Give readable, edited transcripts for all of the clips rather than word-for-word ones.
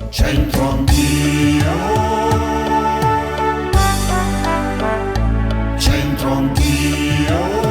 C'entro anch'io, c'entro anch'io.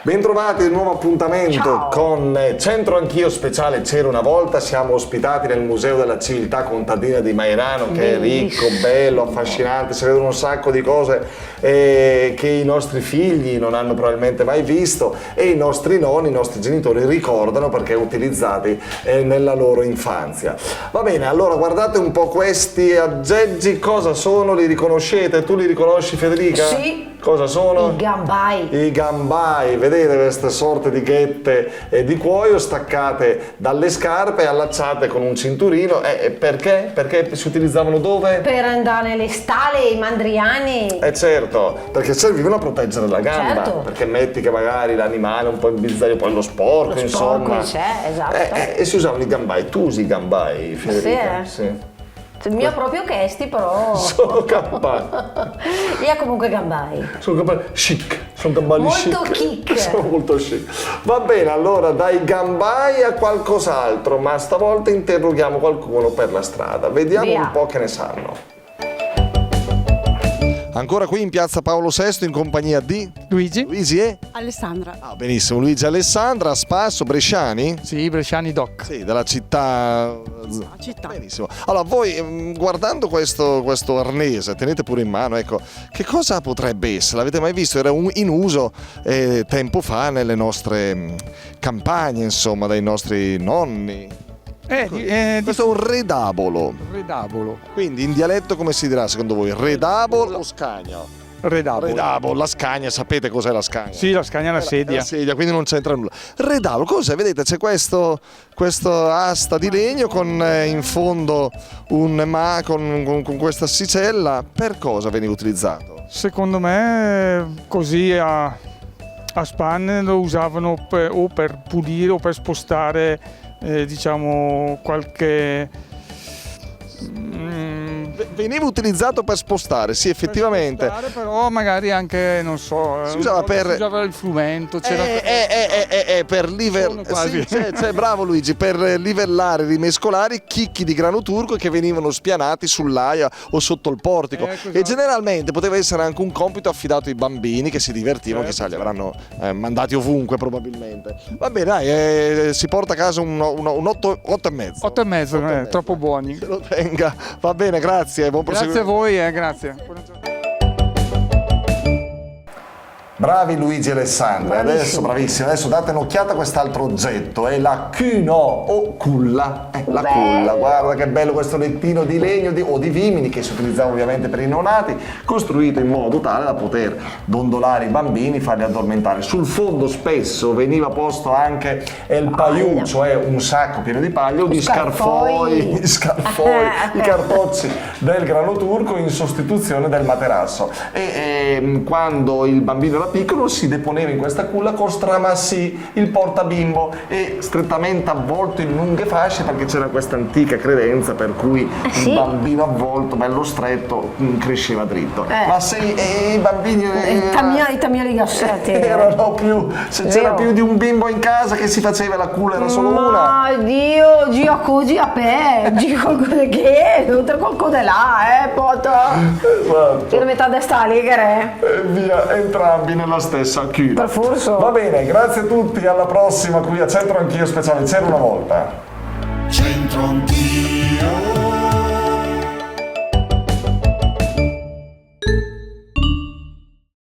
Bentrovati, nuovo appuntamento. Ciao. Con Centro Anch'io speciale C'era una volta. Siamo ospitati nel Museo della Civiltà Contadina di Mairano, che è ricco, bello, affascinante, si vedono un sacco di cose che i nostri figli non hanno probabilmente mai visto e i nostri nonni, i nostri genitori ricordano perché utilizzati nella loro infanzia. Va bene, allora guardate un po' questi aggeggi, cosa sono? Li riconoscete? Tu li riconosci, Federica? Sì. Cosa sono? I gambai. I gambai, vedete queste sorte di ghette di cuoio staccate dalle scarpe e allacciate con un cinturino. Perché? Perché si utilizzavano dove? Per andare nelle stalle, i mandriani. Certo, perché servivano a proteggere la gamba, Certo. perché metti che magari l'animale un po' imbizzaglio, poi lo sporco, insomma. C'è, esatto. E si usavano i gambai. Tu usi i gambai, Federica? Sì. Il mio proprio chesti, però. Sono gambai. Io comunque gambai. Sono gambai chic, sono gambali Molto chic. chic. Sono molto chic. Va bene, allora dai gambai a qualcos'altro, ma stavolta interroghiamo qualcuno per la strada. Vediamo Via. un po' che ne sanno. Ancora qui in piazza Paolo VI in compagnia di Luigi e Alessandra. benissimo, Luigi e Alessandra, a Spasso, bresciani? Sì, Bresciani Doc. Sì, della città. Città. Benissimo. Allora, voi guardando questo arnese, tenete pure in mano, ecco, che cosa potrebbe essere? L'avete mai visto? Era in uso tempo fa nelle nostre campagne, insomma, dai nostri nonni. Questo è un redabolo. Redabolo. Quindi in dialetto come si dirà secondo voi? Redabolo o scagna? Redabolo. Redabolo, la scagna, sapete cos'è la scagna? Sì, la scagna è una sedia. La sedia, quindi non c'entra nulla. Redabolo, cos'è? Vedete, c'è questo asta di legno con in fondo con questa assicella. Per cosa veniva utilizzato? Secondo me così a spanne lo usavano o per pulire o per spostare diciamo qualche Veniva utilizzato per spostare, sì, effettivamente. per spostare, però magari anche non so, Si usava il frumento, c'era per Sono quasi. sì, bravo Luigi, per livellare, rimescolare i chicchi di grano turco che venivano spianati sull'aia o sotto il portico. Esatto. E generalmente poteva essere anche un compito affidato ai bambini che si divertivano, chissà, li avranno mandati ovunque probabilmente. Va bene, dai, si porta a casa un 8,5. 8,5, troppo buoni. Se lo tenga. Va bene, grazie, buon Grazie a proseguimento. voi, grazie. Bravi Luigi e Alessandra, adesso bravissimi, adesso date un'occhiata a quest'altro oggetto, è la cuno o culla, la culla, guarda che bello questo lettino di legno o di vimini che si utilizzava ovviamente per i neonati, costruito in modo tale da poter dondolare i bambini, farli addormentare. Sul fondo spesso veniva posto anche il paiù, cioè un sacco pieno di paglia o di scarfoi, i cartocci del grano turco in sostituzione del materasso. E quando il bambino era piccolo si deponeva in questa culla con stramassì il portabimbo e strettamente avvolto in lunghe fasce, perché c'era questa antica credenza per cui il bambino avvolto bello stretto cresceva dritto. Ma se i bambini I tamioli gassati. erano più, se c'era più di un bimbo in casa che si faceva la culla, era solo una. Ma Dio, gira così a pe, gira qualcosa che è, qualcosa là, poto. Esatto. La metà destra allegre. E via, entrambi nella stessa culla. Per forza. Va bene, grazie a tutti, alla prossima qui a Centro Anch'io speciale C'era una volta.